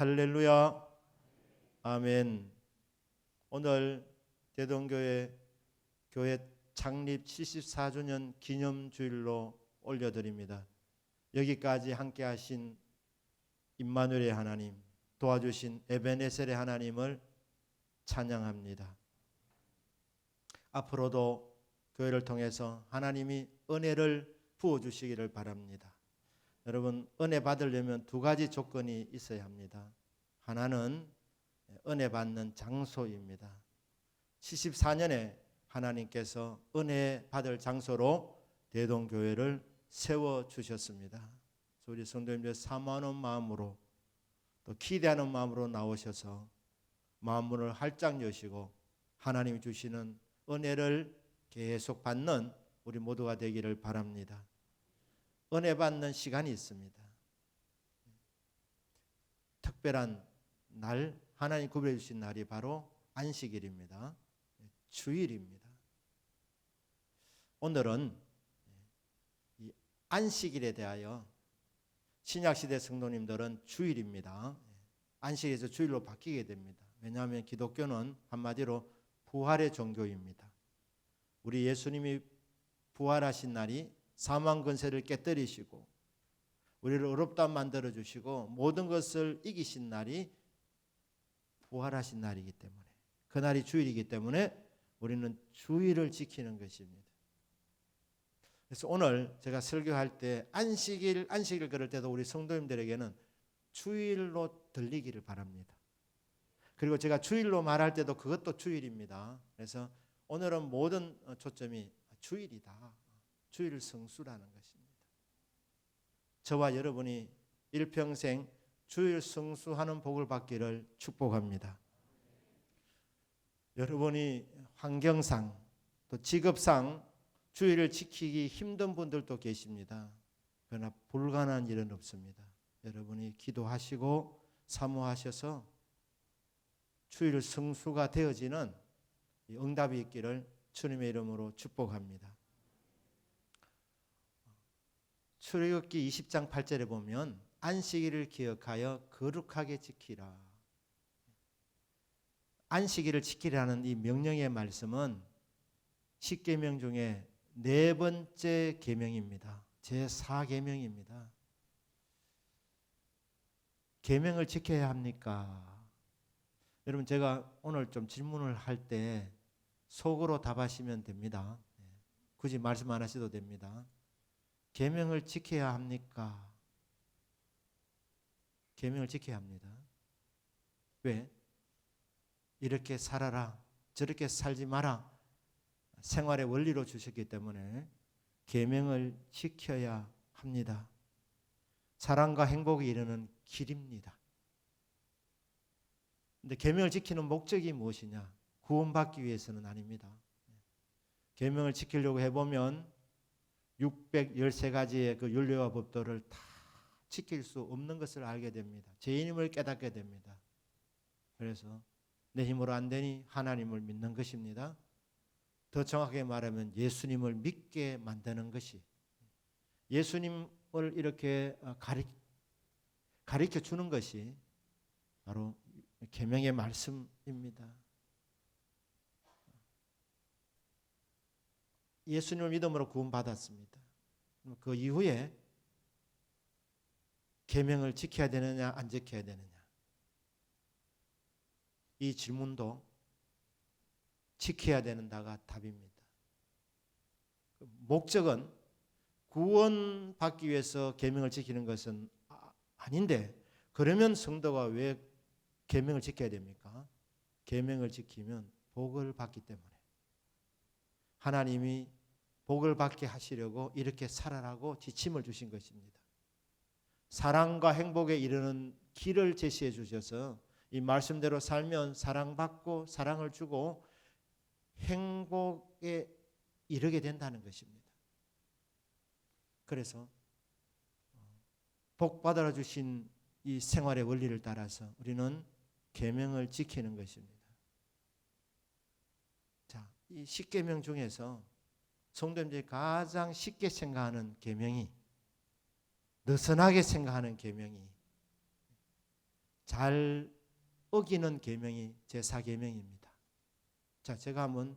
할렐루야. 아멘. 오늘 대동교회 교회 창립 74주년 기념주일로 올려드립니다. 여기까지 함께 하신 임마누엘의 하나님, 도와주신 에베네셀의 하나님을 찬양합니다. 앞으로도 교회를 통해서 하나님이 은혜를 부어주시기를 바랍니다. 여러분, 은혜 받으려면 두 가지 조건이 있어야 합니다. 하나는 은혜 받는 장소입니다. 74년에 하나님께서 은혜 받을 장소로 대동교회를 세워주셨습니다. 우리 성도님들 사모하는 마음으로 또 기대하는 마음으로 나오셔서 마음문을 활짝 여시고 하나님이 주시는 은혜를 계속 받는 우리 모두가 되기를 바랍니다. 은혜 받는 시간이 있습니다. 특별한 날, 하나님 구별해 주신 날이 바로 안식일입니다. 주일입니다. 오늘은 이 안식일에 대하여 신약시대 성도님들은 주일입니다. 안식일에서 주일로 바뀌게 됩니다. 왜냐하면 기독교는 한마디로 부활의 종교입니다. 우리 예수님이 부활하신 날이 사망 권세를 깨뜨리시고 우리를 어렵다 만들어 주시고 모든 것을 이기신 날이 부활하신 날이기 때문에, 그날이 주일이기 때문에 우리는 주일을 지키는 것입니다. 그래서 오늘 제가 설교할 때 안식일 그럴 때도 우리 성도님들에게는 주일로 들리기를 바랍니다. 그리고 제가 주일로 말할 때도 그것도 주일입니다. 그래서 오늘은 모든 초점이 주일이다, 주일 성수라는 것입니다. 저와 여러분이 일평생 주일 성수하는 복을 받기를 축복합니다. 여러분이 환경상 또 직업상 주일을 지키기 힘든 분들도 계십니다. 그러나 불가능한 일은 없습니다. 여러분이 기도하시고 사모하셔서 주일 성수가 되어지는 응답이 있기를 주님의 이름으로 축복합니다. 출애굽기 20장 8절에 보면 안식일을 기억하여 거룩하게 지키라. 안식일을 지키라는 이 명령의 말씀은 10계명 중에 네 번째 계명입니다. 제4계명입니다. 계명을 지켜야 합니까? 여러분, 제가 오늘 좀 질문을 할 때 속으로 답하시면 됩니다. 굳이 말씀 안 하셔도 됩니다. 계명을 지켜야 합니까? 계명을 지켜야 합니다. 왜? 이렇게 살아라, 저렇게 살지 마라, 생활의 원리로 주셨기 때문에 계명을 지켜야 합니다. 사랑과 행복에 이르는 길입니다. 근데 계명을 지키는 목적이 무엇이냐? 구원받기 위해서는 아닙니다. 계명을 지키려고 해보면 613가지의 그 율례와 법도를 다 지킬 수 없는 것을 알게 됩니다. 죄인임을 깨닫게 됩니다. 그래서 내 힘으로 안 되니 하나님을 믿는 것입니다. 더 정확하게 말하면 예수님을 믿게 만드는 것이, 예수님을 이렇게 가르쳐 주는 것이 바로 계명의 말씀입니다. 예수님을 믿음으로 구원받았습니다. 그 이후에 계명을 지켜야 되느냐 안 지켜야 되느냐, 이 질문도 지켜야 되는다가 답입니다. 목적은 구원받기 위해서 계명을 지키는 것은 아닌데, 그러면 성도가 왜 계명을 지켜야 됩니까? 계명을 지키면 복을 받기 때문에, 하나님이 복을 받게 하시려고 이렇게 살아라고 지침을 주신 것입니다. 사랑과 행복에 이르는 길을 제시해 주셔서 이 말씀대로 살면 사랑받고 사랑을 주고 행복에 이르게 된다는 것입니다. 그래서 복 받아 주신 이 생활의 원리를 따라서 우리는 계명을 지키는 것입니다. 자, 이 10계명 중에서 성도님들이 가장 쉽게 생각하는 계명이, 느슨하게 생각하는 계명이 잘 어기는 계명이 제4계명입니다. 자, 제가 한번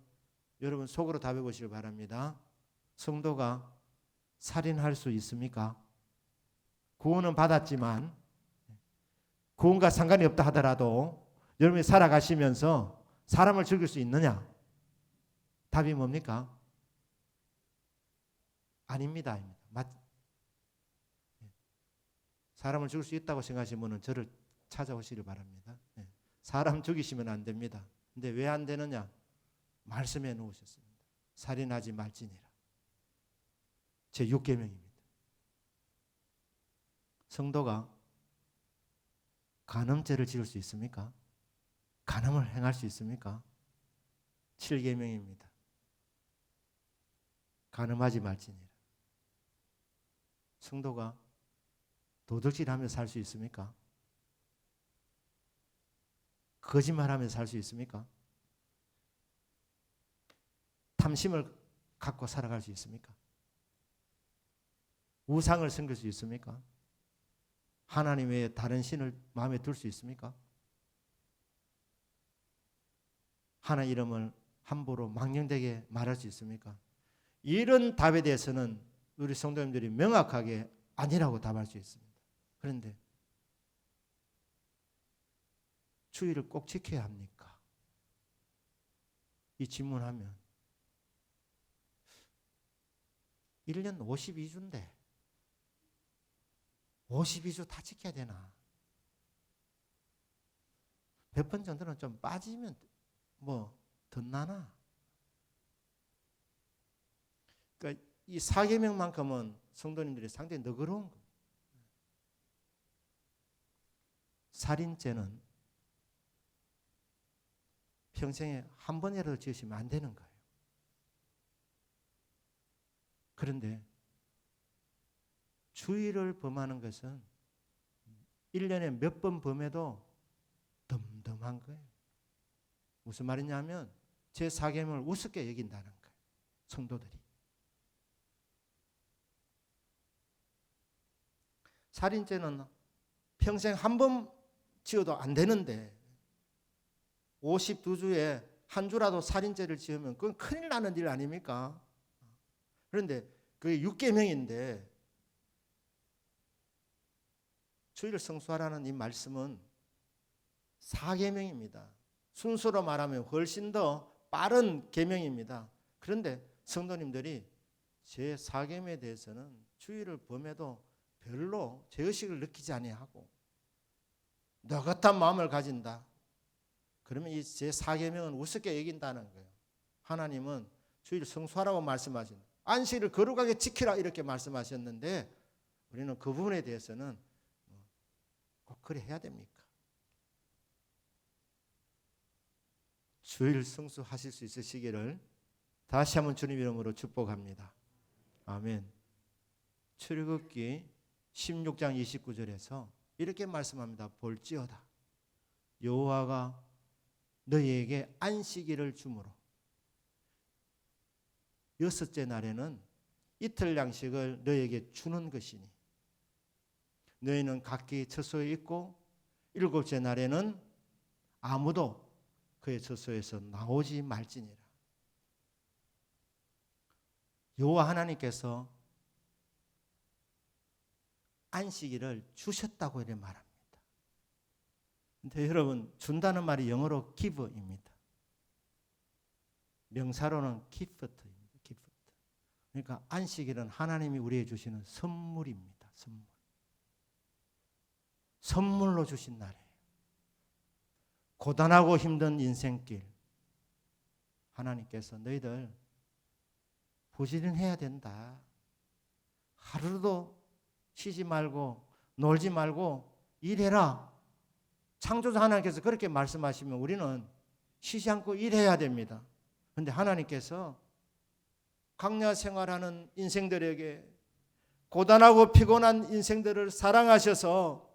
여러분 속으로 답해 보시길 바랍니다. 성도가 살인할 수 있습니까? 구원은 받았지만 구원과 상관이 없다 하더라도 여러분이 살아가시면서 사람을 죽일 수 있느냐? 답이 뭡니까? 아닙니다. 사람을 죽일 수 있다고 생각하시는 분은 저를 찾아오시길 바랍니다. 사람 죽이시면 안 됩니다. 근데 왜 안 되느냐? 말씀해 놓으셨습니다. 살인하지 말지니라. 제6계명입니다. 성도가 간음죄를 지을 수 있습니까? 간음을 행할 수 있습니까? 7계명입니다. 간음하지 말지니라. 성도가 도둑질하며 살 수 있습니까? 거짓말하며 살 수 있습니까? 탐심을 갖고 살아갈 수 있습니까? 우상을 섬길 수 있습니까? 하나님 외에 다른 신을 마음에 둘 수 있습니까? 하나님 이름을 함부로 망령되게 말할 수 있습니까? 이런 답에 대해서는 우리 성도님들이 명확하게 아니라고 답할 수 있습니다. 그런데 주의를 꼭 지켜야 합니까? 이 질문하면 1년 52주인데 52주 다 지켜야 되나? 몇 번 정도는 좀 빠지면 뭐 덧나나? 그러니까 이 4계명만큼은 성도님들이 상당히 너그러운 거예요. 살인죄는 평생에 한 번이라도 지으시면 안 되는 거예요. 그런데 주의를 범하는 것은 1년에 몇 번 범해도 덤덤한 거예요. 무슨 말이냐면 제4계명을 우습게 여긴다는 거예요. 성도들이. 살인죄는 평생 한 번 지어도 안 되는데 52주에 한 주라도 살인죄를 지으면 그건 큰일 나는 일 아닙니까? 그런데 그게 6계명인데 주의를 성수하라는 이 말씀은 4계명입니다. 순서로 말하면 훨씬 더 빠른 계명입니다. 그런데 성도님들이 제4계명에 대해서는 주의를 범해도 별로 죄의식을 느끼지 아니하고 너같은 마음을 가진다. 그러면 이 제4계명은 우습게 여긴다는 거예요. 하나님은 주의를 성수하라고 말씀하신 안식일을 거룩하게 지키라 이렇게 말씀하셨는데 우리는 그 부분에 대해서는 꼭 그래 해야 됩니까? 주의를 성수하실 수 있으시기를 다시 한번 주님 이름으로 축복합니다. 아멘. 출애굽기 16장 29절에서 이렇게 말씀합니다. 볼지어다 여호와가 너희에게 안식일을 주므로 여섯째 날에는 이틀 양식을 너희에게 주는 것이니 너희는 각기 처소에 있고 일곱째 날에는 아무도 그의 처소에서 나오지 말지니라. 여호와 하나님께서 안식일을 주셨다고 이렇게 말합니다. 근데 여러분 준다는 말이 영어로 give입니다. 명사로는 gift입니다. gift. 그러니까 안식일은 하나님이 우리에게 주시는 선물입니다. 선물. 선물로 주신 날이에요. 고단하고 힘든 인생길 하나님께서 너희들 부지런해야 된다. 하루도 쉬지 말고 놀지 말고 일해라. 창조자 하나님께서 그렇게 말씀하시면 우리는 쉬지 않고 일해야 됩니다. 그런데 하나님께서 광야 생활하는 인생들에게 고단하고 피곤한 인생들을 사랑하셔서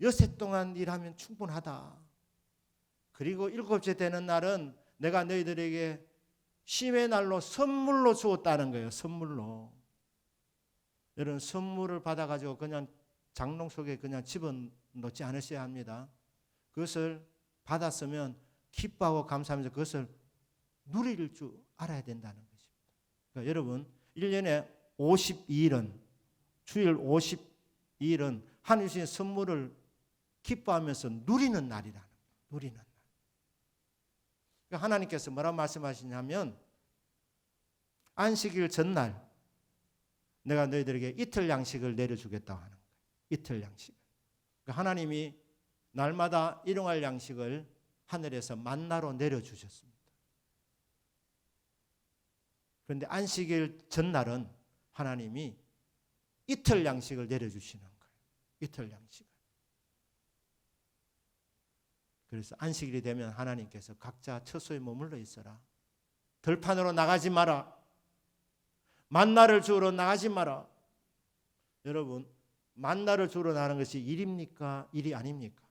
여세 동안 일하면 충분하다. 그리고 일곱째 되는 날은 내가 너희들에게 쉼의 날로 선물로 주었다는 거예요. 선물로. 여러분 선물을 받아가지고 그냥 장롱 속에 그냥 집어 놓지 않으셔야 합니다. 그것을 받았으면 기뻐하고 감사하면서 그것을 누릴 줄 알아야 된다는 것입니다. 그러니까 여러분 1년에 52일은 주일 52일은 하나님 주신 선물을 기뻐하면서 누리는 날이라는 거예요. 누리는 날. 그러니까 하나님께서 뭐라고 말씀하시냐면 안식일 전날 내가 너희들에게 이틀 양식을 내려주겠다고 하는 거예요. 이틀 양식을. 그러니까 하나님이 날마다 일용할 양식을 하늘에서 만나로 내려주셨습니다. 그런데 안식일 전날은 하나님이 이틀 양식을 내려주시는 거예요. 이틀 양식을. 그래서 안식일이 되면 하나님께서 각자 처소에 머물러 있어라. 들판으로 나가지 마라. 만나를 주우러 나가지 마라. 여러분, 만나를 주우러 나가는 것이 일입니까? 일이 아닙니까?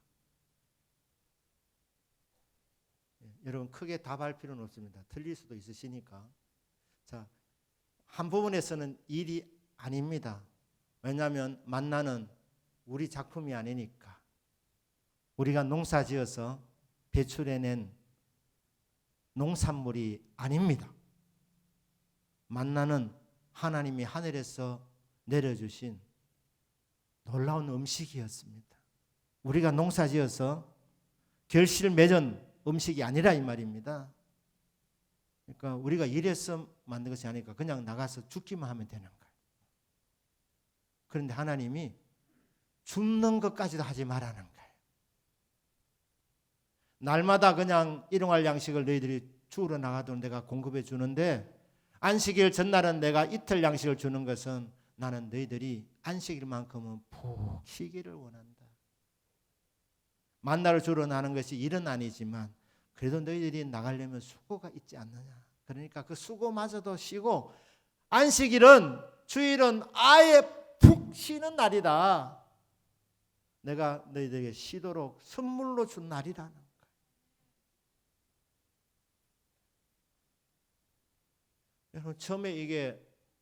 여러분 크게 답할 필요는 없습니다. 틀릴 수도 있으시니까. 자, 한 부분에서는 일이 아닙니다. 왜냐하면 만나는 우리 작품이 아니니까. 우리가 농사지어서 배출해낸 농산물이 아닙니다. 만나는 하나님이 하늘에서 내려주신 놀라운 음식이었습니다. 우리가 농사지어서 결실 맺은 음식이 아니라 이 말입니다. 그러니까 우리가 일해서 만든 것이 아니니까 그냥 나가서 죽기만 하면 되는 거예요. 그런데 하나님이 줍는 것까지도 하지 말라는 거예요. 날마다 그냥 일용할 양식을 너희들이 주우러 나가도 내가 공급해 주는데 안식일 전날은 내가 이틀 양식을 주는 것은 나는 너희들이 안식일만큼은 푹 쉬기를 원한다. 만나를 주러 나는 것이 일은 아니지만 그래도 너희들이 나가려면 수고가 있지 않느냐. 그러니까 그 수고마저도 쉬고 안식일은 주일은 아예 푹 쉬는 날이다. 내가 너희들에게 쉬도록 선물로 준 날이라는 거예요. 여러분 처음에 이게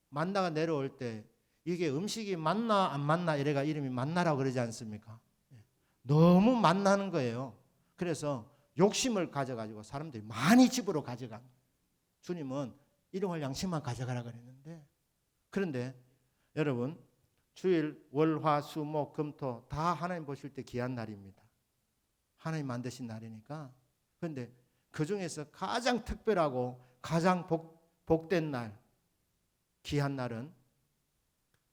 만나가 내려올 때 이게 음식이 맞나 안 맞나 이래가 이름이 만나라고 그러지 않습니까? 너무 만나는 거예요. 그래서 욕심을 가져가지고 사람들이 많이 집으로 가져간. 주님은 일용할 양식만 가져가라 그랬는데 그런데 여러분 주일 월화수목금토 다 하나님 보실 때 귀한 날입니다. 하나님 만드신 날이니까. 그런데 그 중에서 가장 특별하고 가장 복된 날 귀한 날은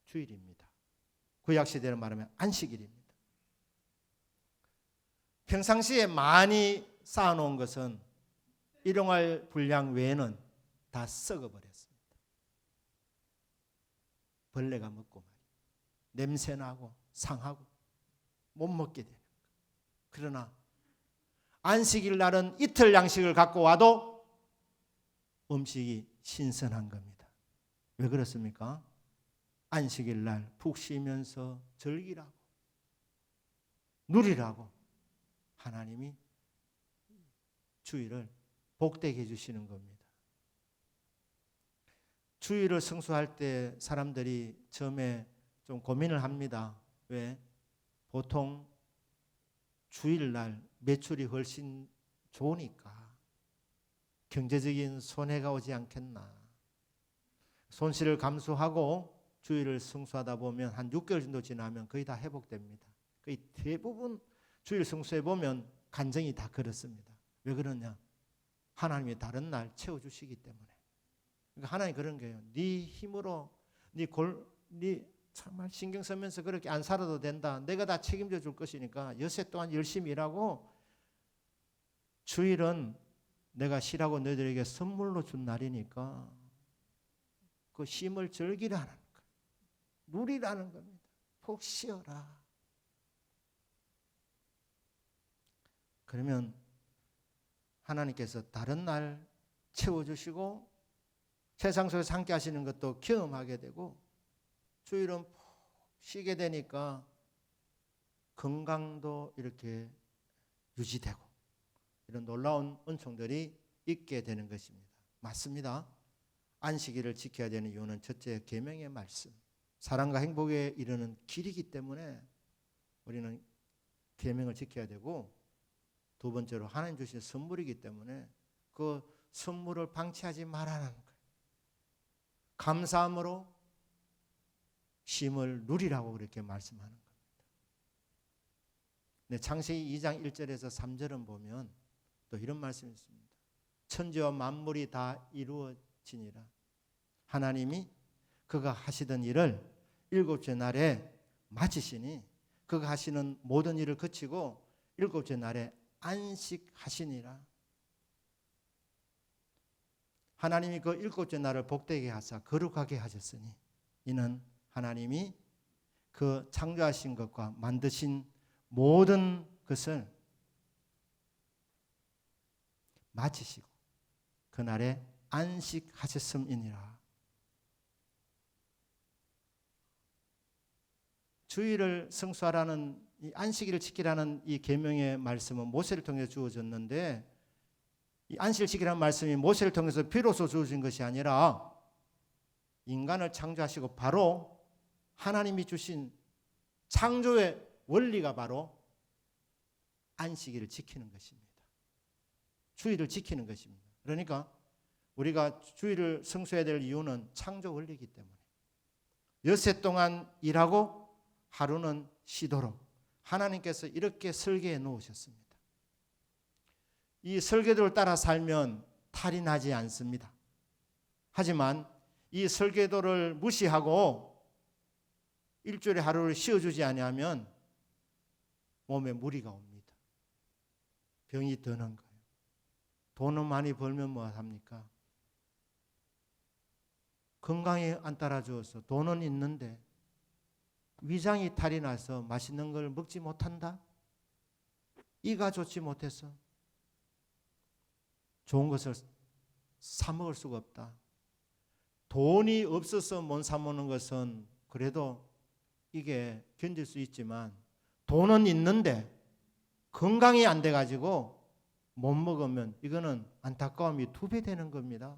주일입니다. 구약시대로 말하면 안식일입니다. 평상시에 많이 쌓아놓은 것은 일용할 분량 외에는 다 썩어버렸습니다. 벌레가 먹고 말이에요. 냄새나고 상하고 못 먹게 되는 거예요. 그러나 안식일 날은 이틀 양식을 갖고 와도 음식이 신선한 겁니다. 왜 그렇습니까? 안식일 날 푹 쉬면서 즐기라고 누리라고 하나님이 주일을 복되게 해주시는 겁니다. 주일을 성수할 때 사람들이 처음에 좀 고민을 합니다. 왜? 보통 주일날 매출이 훨씬 좋으니까 경제적인 손해가 오지 않겠나. 손실을 감수하고 주일을 성수하다 보면 한 6개월 정도 지나면 거의 다 회복됩니다. 거의 대부분 주일 성수해 보면 간증이 다 그렇습니다. 왜 그러냐? 하나님이 다른 날 채워주시기 때문에. 그러니까 하나님 그런 거예요. 네 힘으로 네 정말 신경 쓰면서 그렇게 안 살아도 된다. 내가 다 책임져 줄 것이니까 여세 동안 열심히 일하고 주일은 내가 쉬라고 너희들에게 선물로 준 날이니까 그 쉼을 즐기라는 거예요. 누리라는 겁니다. 푹 쉬어라. 그러면 하나님께서 다른 날 채워주시고 세상 속에서 함께 하시는 것도 경험하게 되고 주일은 푹 쉬게 되니까 건강도 이렇게 유지되고 이런 놀라운 은총들이 있게 되는 것입니다. 맞습니다. 안식일을 지켜야 되는 이유는 첫째 계명의 말씀, 사랑과 행복에 이르는 길이기 때문에 우리는 계명을 지켜야 되고, 두 번째로 하나님 주신 선물이기 때문에 그 선물을 방치하지 말라는 거예요. 감사함으로 쉼을 누리라고 그렇게 말씀하는 겁니다. 네, 창세기 2장 1절에서 3절은 보면 또 이런 말씀이 있습니다. 천지와 만물이 다 이루어지니라. 하나님이 그가 하시던 일을 일곱째 날에 마치시니 그가 하시는 모든 일을 그치고 일곱째 날에 안식하시니라. 하나님이 그 일곱째 날을 복되게 하사 거룩하게 하셨으니 이는 하나님이 그 창조하신 것과 만드신 모든 것을 마치시고 그날에 안식하셨음이니라. 주일을 성수하라는 이 안식일을 지키라는 이 계명의 말씀은 모세를 통해서 주어졌는데, 이 안식을 지키라는 말씀이 모세를 통해서 비로소 주어진 것이 아니라 인간을 창조하시고 바로 하나님이 주신 창조의 원리가 바로 안식일을 지키는 것입니다. 주일을 지키는 것입니다. 그러니까 우리가 주일을 성수해야 될 이유는 창조 원리이기 때문에 엿새 동안 일하고 하루는 쉬도록 하나님께서 이렇게 설계해 놓으셨습니다. 이 설계도를 따라 살면 탈이 나지 않습니다. 하지만 이 설계도를 무시하고 일주일에 하루를 쉬어주지 아니하면 몸에 무리가 옵니다. 병이 드는 거예요. 돈은 많이 벌면 뭐 합니까? 건강이 안 따라주어서 돈은 있는데 위장이 탈이 나서 맛있는 걸 먹지 못한다? 이가 좋지 못해서 좋은 것을 사 먹을 수가 없다. 돈이 없어서 못 사 먹는 것은 그래도 이게 견딜 수 있지만 돈은 있는데 건강이 안 돼가지고 못 먹으면 이거는 안타까움이 2배 되는 겁니다.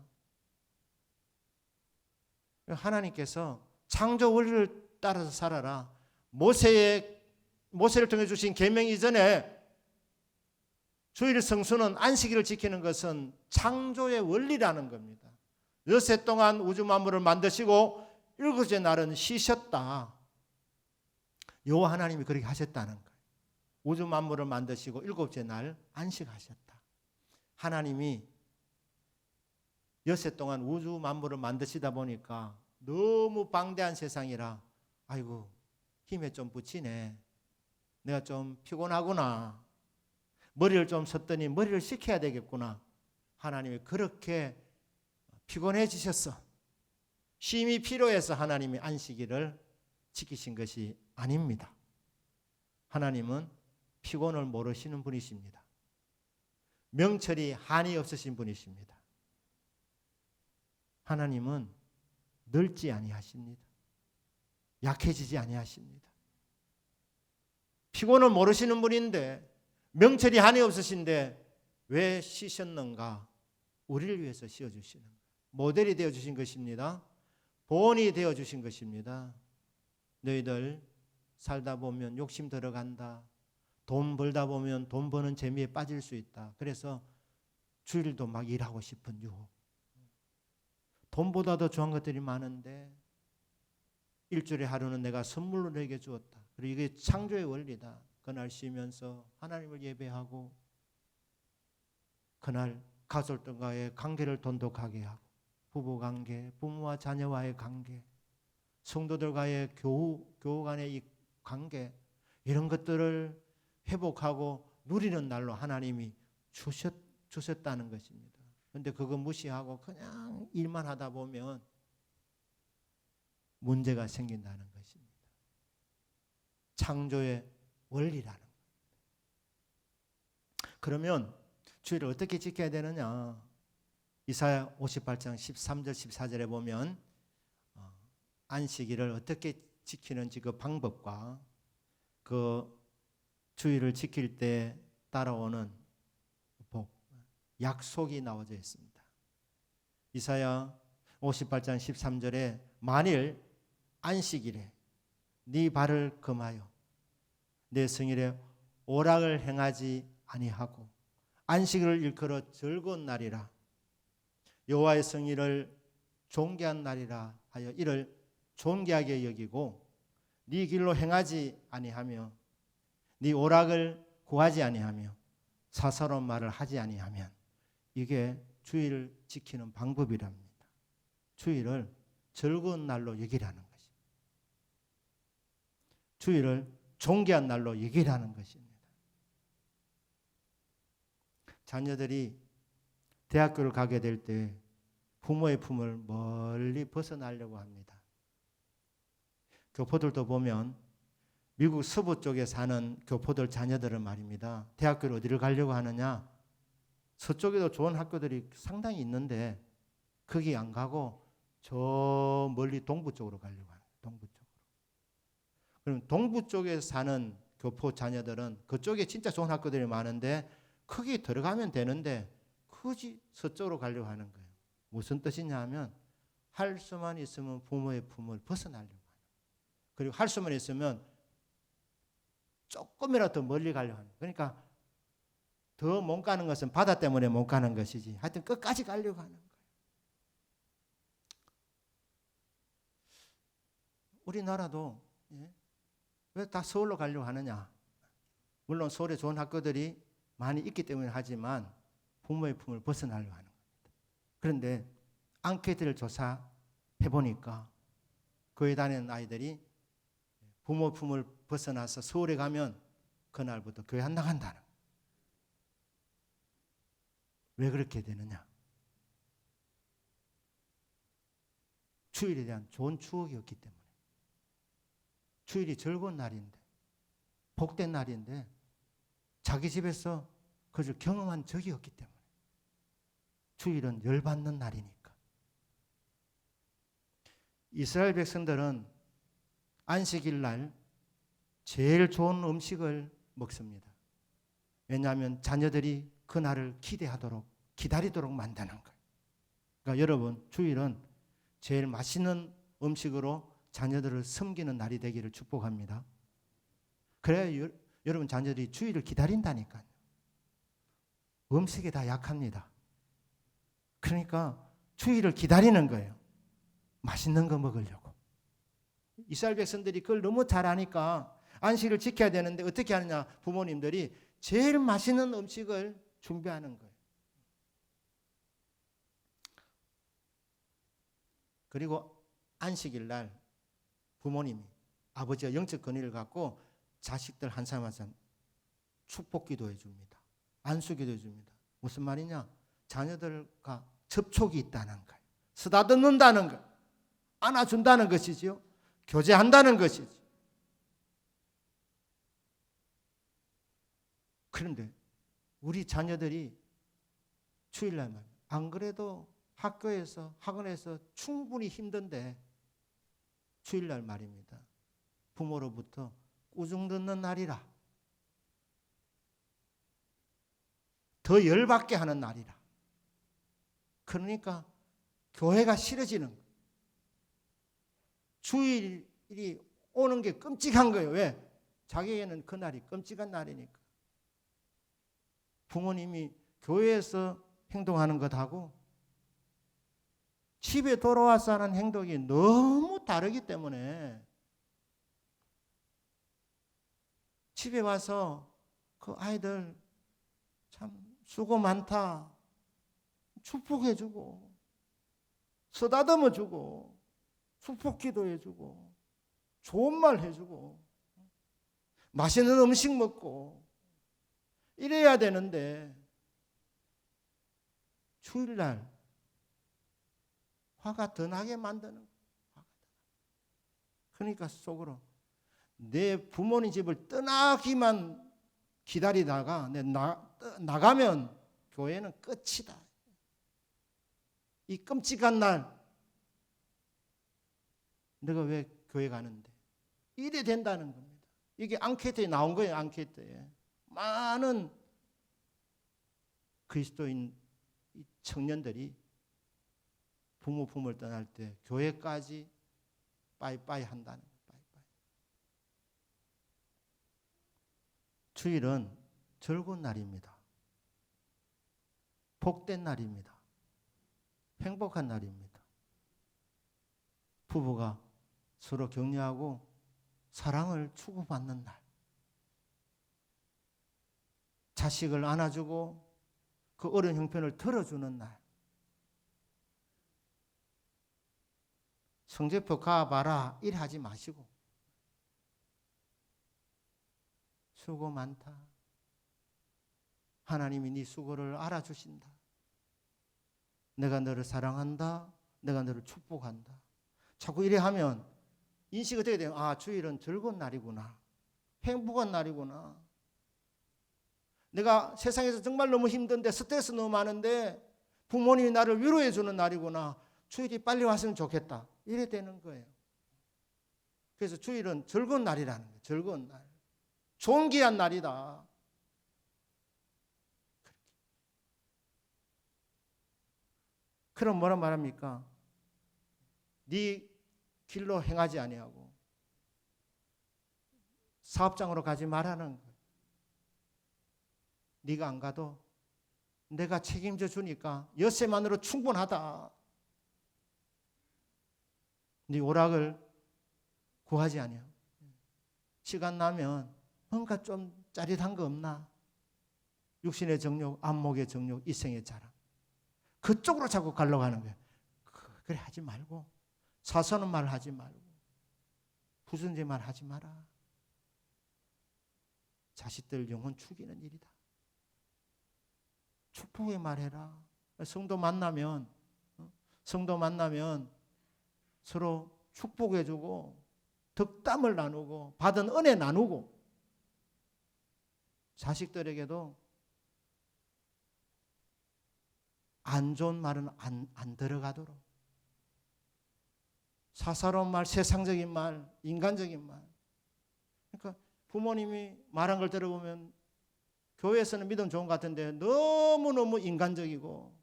하나님께서 창조 원리를 따라서 살아라. 모세를 통해 주신 계명 이전에 주일 성수는 안식일을 지키는 것은 창조의 원리라는 겁니다. 엿새 동안 우주 만물을 만드시고 일곱째 날은 쉬셨다. 여호와 하나님이 그렇게 하셨다는 거예요. 우주 만물을 만드시고 일곱째 날 안식하셨다. 하나님이 엿새 동안 우주 만물을 만드시다 보니까 너무 방대한 세상이라 아이고 힘에 좀 붙이네. 내가 좀 피곤하구나. 머리를 좀 썼더니 머리를 식혀야 되겠구나. 하나님이 그렇게 피곤해지셨어. 쉼이 필요해서 하나님이 안식일을 지키신 것이 아닙니다. 하나님은 피곤을 모르시는 분이십니다. 명철이 한이 없으신 분이십니다. 하나님은 늙지 아니하십니다. 약해지지 아니하십니다. 피곤을 모르시는 분인데 명철이 한이 없으신데 왜 쉬셨는가? 우리를 위해서 쉬어주시는 거예요. 모델이 되어주신 것입니다. 본이 되어주신 것입니다. 너희들 살다 보면 욕심 들어간다. 돈 벌다 보면 돈 버는 재미에 빠질 수 있다. 그래서 주일도 막 일하고 싶은 유혹. 돈보다 더 좋은 것들이 많은데 일주일에 하루는 내가 선물로 내게 주었다. 그리고 이게 창조의 원리다. 그날 쉬면서 하나님을 예배하고 그날 가족들과의 관계를 돈독하게 하고 부부관계, 부모와 자녀와의 관계, 성도들과의 교우 간의 이 관계 이런 것들을 회복하고 누리는 날로 하나님이 주셨다는 것입니다. 그런데 그거 무시하고 그냥 일만 하다 보면 문제가 생긴다는 것입니다. 창조의 원리라는 겁니다. 그러면 주일을 어떻게 지켜야 되느냐? 이사야 58장 13절 14절에 보면 안식일을 어떻게 지키는지 그 방법과 그 주일을 지킬 때 따라오는 복, 약속이 나와져 있습니다. 이사야 58장 13절에 만일 안식일에 네 발을 금하여 내 성일에 오락을 행하지 아니하고 안식일을 일컬어 즐거운 날이라 여호와의 성일을 존귀한 날이라 하여 이를 존귀하게 여기고 네 길로 행하지 아니하며 네 오락을 구하지 아니하며 사사로운 말을 하지 아니하면 이게 주일을 지키는 방법이랍니다. 주일을 즐거운 날로 여기라는 것입니다. 주일을 존귀한 날로 여기라는 것입니다. 자녀들이 대학교를 가게 될 때 부모의 품을 멀리 벗어나려고 합니다. 교포들도 보면 미국 서부 쪽에 사는 교포들 자녀들은 말입니다. 대학교를 어디를 가려고 하느냐? 서쪽에도 좋은 학교들이 상당히 있는데 거기 안 가고 저 멀리 동부 쪽으로 가려고 합니다. 동부 쪽으로. 그럼 동부 쪽에 사는 교포 자녀들은 그쪽에 진짜 좋은 학교들이 많은데 거기 들어가면 되는데 굳이 서쪽으로 가려고 하는 거예요. 무슨 뜻이냐 하면 할 수만 있으면 부모의 품을 벗어나려고 하는 거예요. 그리고 할 수만 있으면 조금이라도 더 멀리 가려고 하는 거예요. 그러니까 더 못 가는 것은 바다 때문에 못 가는 것이지 하여튼 끝까지 가려고 하는 거예요. 우리나라도 왜 다 서울로 가려고 하느냐? 물론 서울에 좋은 학교들이 많이 있기 때문에 하지만 부모의 품을 벗어나려고 하는 겁니다. 그런데 앙케이트를 조사해 보니까 교회 다니는 아이들이 부모 품을 벗어나서 서울에 가면 그날부터 교회 안 나간다는 거예요. 왜 그렇게 되느냐? 주일에 대한 좋은 추억이 없기 때문에. 주일이 즐거운 날인데 복된 날인데 자기 집에서 그저 경험한 적이 없기 때문에. 주일은 열받는 날이니까. 이스라엘 백성들은 안식일 날 제일 좋은 음식을 먹습니다. 왜냐하면 자녀들이 그 날을 기다리도록 만드는 거예요. 그러니까 여러분, 주일은 제일 맛있는 음식으로 자녀들을 섬기는 날이 되기를 축복합니다. 그래야 여러분 자녀들이 주일을 기다린다니까요. 음식에 다 약합니다. 그러니까 주일을 기다리는 거예요. 맛있는 거 먹으려고. 이스라엘 백성들이 그걸 너무 잘 아니까 안식일을 지켜야 되는데 어떻게 하느냐? 부모님들이 제일 맛있는 음식을 준비하는 거예요. 그리고 안식일 날 부모님이 아버지가 영적 권위를 갖고 자식들 한 사람 한 사람 축복 기도해 줍니다. 안수 기도해 줍니다. 무슨 말이냐? 자녀들과 접촉이 있다는 거예요. 쓰다듬는다는 거예요. 안아준다는 것이지요. 교제한다는 것이지. 그런데 우리 자녀들이 주일날 말이에요. 안 그래도 학교에서 학원에서 충분히 힘든데 주일날 말입니다. 부모로부터 꾸중 듣는 날이라. 더 열받게 하는 날이라. 그러니까 교회가 싫어지는 거예요. 주일이 오는 게 끔찍한 거예요. 왜? 자기에게는 그날이 끔찍한 날이니까. 부모님이 교회에서 행동하는 것하고 집에 돌아와서 하는 행동이 너무 다르기 때문에 집에 와서 그 아이들 참 수고 많다 축복해주고 쓰다듬어주고 축복 기도해주고 좋은 말 해주고 맛있는 음식 먹고 이래야 되는데 주일날 화가 더 나게 만드는 거예요. 그러니까 속으로 내 부모님 집을 떠나기만 기다리다가 나가면 교회는 끝이다. 이 끔찍한 날 내가 왜 교회 가는데 이래 된다는 겁니다. 이게 앙케이트에 나온 거예요. 앙케이트에 많은 그리스도인 청년들이 부모 품을 떠날 때 교회까지 빠이빠이 한다는 거예요. 빠이빠이. 주일은 즐거운 날입니다. 복된 날입니다. 행복한 날입니다. 부부가 서로 격려하고 사랑을 주고받는 날. 자식을 안아주고 그 어려운 형편을 들어주는 날. 성적표 가봐라 이래 하지 마시고 수고 많다. 하나님이 네 수고를 알아주신다. 내가 너를 사랑한다. 내가 너를 축복한다. 자꾸 이래 하면 인식이 어떻게 돼요? 아, 주일은 즐거운 날이구나. 행복한 날이구나. 내가 세상에서 정말 너무 힘든데 스트레스 너무 많은데 부모님이 나를 위로해 주는 날이구나. 주일이 빨리 왔으면 좋겠다. 이래 되는 거예요. 그래서 주일은 즐거운 날이라는 거예요. 즐거운 날. 좋은 귀한 날이다. 그럼 뭐라 말합니까? 네 길로 행하지 아니하고 사업장으로 가지 말라는 거예요. 네가 안 가도 내가 책임져 주니까 엿새만으로 충분하다. 네 오락을 구하지 아니하고 시간 나면 뭔가 좀 짜릿한 거 없나? 육신의 정욕, 안목의 정욕, 이생의 자랑. 그쪽으로 자꾸 가려고 하는 거예요. 그래 하지 말고 사소한 말 하지 말고 부순지 말 하지 마라. 자식들 영혼 죽이는 일이다. 축복의 말해라. 성도 만나면 서로 축복해주고 덕담을 나누고 받은 은혜 나누고 자식들에게도 안 좋은 말은 안 들어가도록 사사로운 말, 세상적인 말, 인간적인 말. 그러니까 부모님이 말한 걸 들어보면 교회에서는 믿음 좋은 것 같은데 너무너무 인간적이고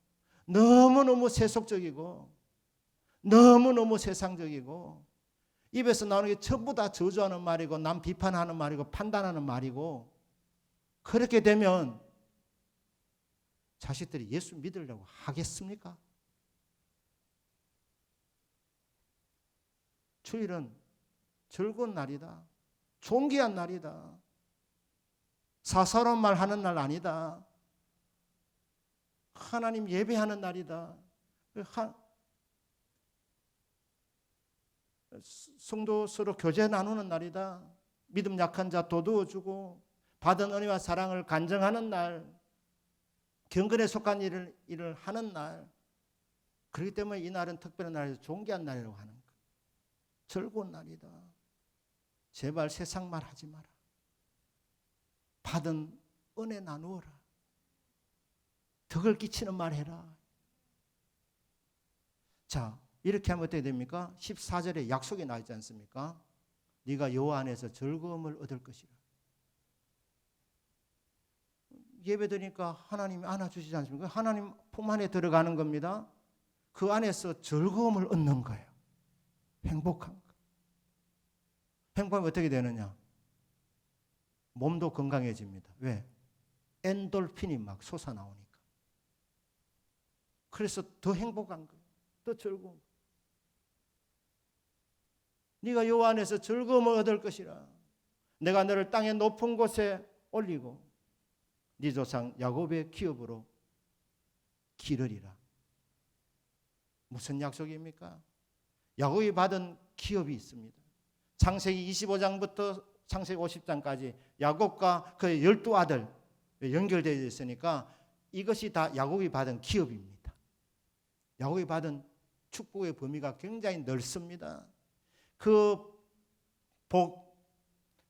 너무너무 세속적이고 너무너무 세상적이고 입에서 나오는 게 전부 다 저주하는 말이고 남 비판하는 말이고 판단하는 말이고 그렇게 되면 자식들이 예수 믿으려고 하겠습니까? 주일은 즐거운 날이다. 존귀한 날이다. 사사로운 말 하는 날 아니다. 하나님 예배하는 날이다. 성도 서로 교제 나누는 날이다. 믿음 약한 자 도두어주고 받은 은혜와 사랑을 간증하는 날. 경건에 속한 일을 하는 날. 그렇기 때문에 이 날은 특별한 날이고 존귀한 날이라고 하는 거예요. 즐거운 날이다. 제발 세상 말 하지 마라. 받은 은혜 나누어라. 덕을 끼치는 말 해라. 자, 이렇게 하면 어떻게 됩니까? 14절에 약속이 나와 있지 않습니까? 네가 여호와 안에서 즐거움을 얻을 것이라. 예배 드리니까 하나님이 안아주시지 않습니까? 하나님 품 안에 들어가는 겁니다. 그 안에서 즐거움을 얻는 거예요. 행복한 거. 행복하면 어떻게 되느냐? 몸도 건강해집니다. 왜? 엔돌핀이 막 솟아나오니까. 그래서 더 행복한 거, 더 즐거운 거. 네가 여호와 안에서 즐거움을 얻을 것이라. 내가 너를 땅의 높은 곳에 올리고 네 조상 야곱의 기업으로 기르리라. 무슨 약속입니까? 야곱이 받은 기업이 있습니다. 창세기 25장부터 창세기 50장까지 야곱과 그의 12아들 연결되어 있으니까 이것이 다 야곱이 받은 기업입니다. 야곱이 받은 축복의 범위가 굉장히 넓습니다. 그 복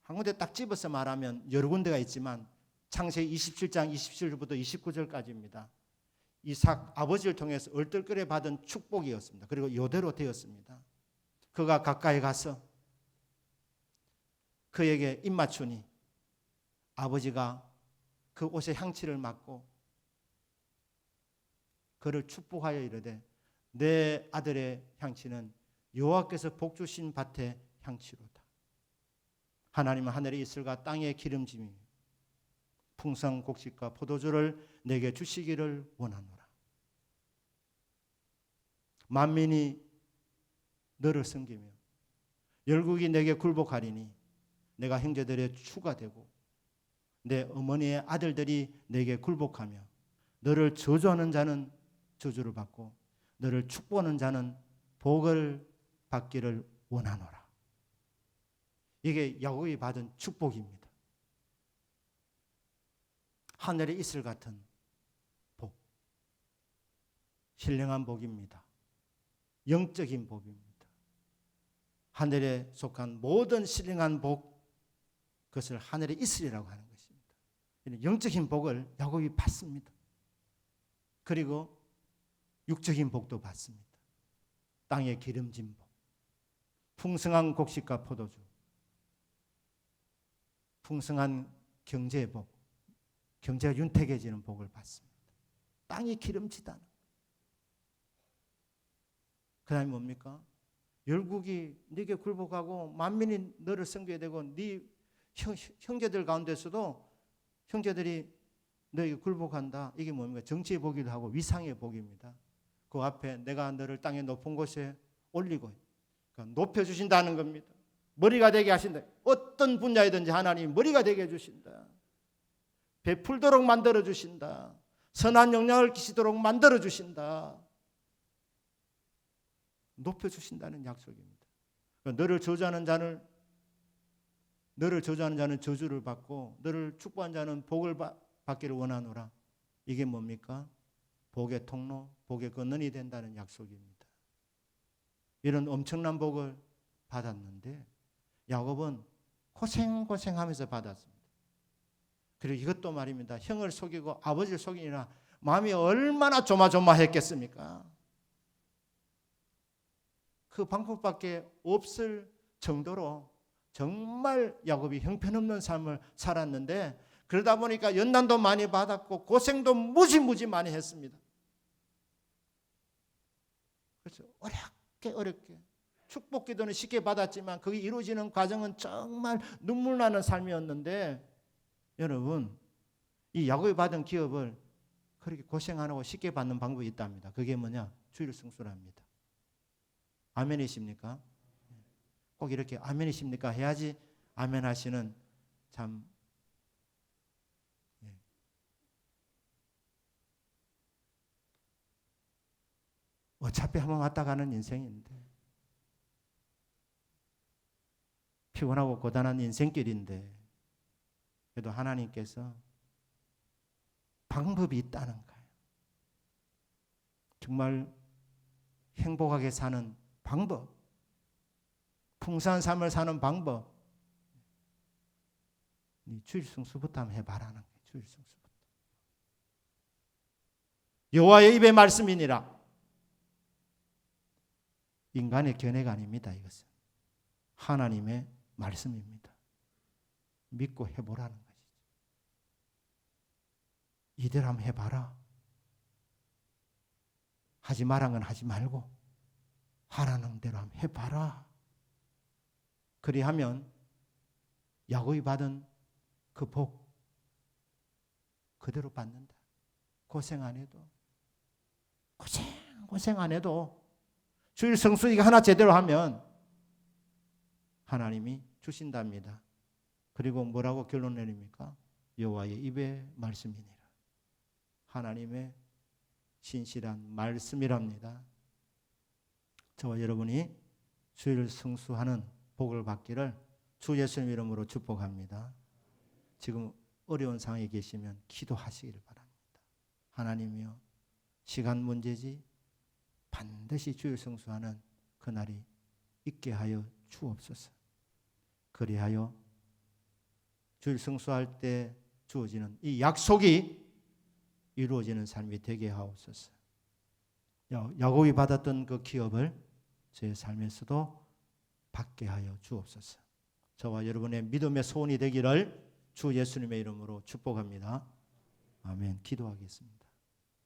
한 군데 딱 집어서 말하면 여러 군데가 있지만 창세기 27장 27절부터 29절까지입니다. 이삭 아버지를 통해서 얼떨결에 받은 축복이었습니다. 그리고 이대로 되었습니다. 그가 가까이 가서 그에게 입맞추니 아버지가 그 옷의 향취를 맡고 그를 축복하여 이르되 내 아들의 향취는 여호와께서 복 주신 밭의 향취로다. 하나님은 하늘의 이슬과 땅의 기름짐이 풍성한 곡식과 포도주를 내게 주시기를 원하노라. 만민이 너를 섬기며 열국이 내게 굴복하리니 내가 형제들의 추가 되고 내 어머니의 아들들이 내게 굴복하며 너를 저주하는 자는 저주를 받고 너를 축복하는 자는 복을 받기를 원하노라. 이게 야곱이 받은 축복입니다. 하늘의 이슬 같은 복, 신령한 복입니다. 영적인 복입니다. 하늘에 속한 모든 신령한 복, 그것을 하늘의 이슬이라고 하는 것입니다. 영적인 복을 야곱이 받습니다. 그리고 육적인 복도 받습니다. 땅에 기름진 복, 풍성한 곡식과 포도주, 풍성한 경제의 복, 경제가 윤택해지는 복을 받습니다. 땅이 기름지다는. 그 다음에 뭡니까? 열국이 네게 굴복하고 만민이 너를 섬겨야 되고 네 형제들 가운데서도 형제들이 너에게 굴복한다. 이게 뭡니까? 정치의 복이기도 하고 위상의 복입니다. 그 앞에 내가 너를 땅의 높은 곳에 올리고 그러니까 높여주신다는 겁니다. 머리가 되게 하신다. 어떤 분야이든지 하나님 머리가 되게 해주신다. 베풀도록 만들어주신다. 선한 영향을 끼치도록 만들어주신다. 높여주신다는 약속입니다. 그러니까 너를 저주하는 자는 저주를 받고 너를 축복한 자는 복을 받기를 원하노라. 이게 뭡니까? 복의 통로, 복의 근원이 된다는 약속입니다. 이런 엄청난 복을 받았는데 야곱은 고생하면서 받았습니다. 그리고 이것도 말입니다. 형을 속이고 아버지를 속이니라 마음이 얼마나 조마조마했겠습니까? 그 방법밖에 없을 정도로 정말 야곱이 형편없는 삶을 살았는데 그러다 보니까 연단도 많이 받았고 고생도 무지 많이 했습니다. 그래서 어렵게 축복 기도는 쉽게 받았지만 그게 이루어지는 과정은 정말 눈물 나는 삶이었는데 여러분 이 야곱이 받은 기업을 그렇게 고생 안 하고 쉽게 받는 방법이 있답니다. 그게 뭐냐? 주일 성수랍니다. 아멘이십니까? 꼭 이렇게 아멘이십니까? 해야지 아멘 하시는 참 어차피 한번 왔다 가는 인생인데 피곤하고 고단한 인생길인데 그래도 하나님께서 방법이 있다는 거예요. 정말 행복하게 사는 방법, 풍성한 삶을 사는 방법, 주일 성수부터 한번 해봐라는 거예요. 주일 성수부터. 여호와의 입의 말씀이니라. 인간의 견해가 아닙니다. 이것은 하나님의 말씀입니다. 믿고 해보라는 것이죠. 이대로 한번 해봐라. 하지 말란 건 하지 말고 하라는 대로 한번 해봐라. 그리하면 야곱이 받은 그 복 그대로 받는다. 고생 안 해도 고생 안 해도 주일 성수 이거 하나 제대로 하면 하나님이 주신답니다. 그리고 뭐라고 결론 내립니까? 여호와의 입의 말씀이니라. 하나님의 신실한 말씀이랍니다. 저와 여러분이 주일 성수하는 복을 받기를 주 예수님 이름으로 축복합니다. 지금 어려운 상황에 계시면 기도하시기를 바랍니다. 하나님이여 시간 문제지 반드시 주일 성수하는 그날이 있게 하여 주옵소서. 그리하여 주일 성수할 때 주어지는 이 약속이 이루어지는 삶이 되게 하옵소서. 야곱이 받았던 그 기업을 제 삶에서도 받게 하여 주옵소서. 저와 여러분의 믿음의 소원이 되기를 주 예수님의 이름으로 축복합니다. 아멘. 기도하겠습니다.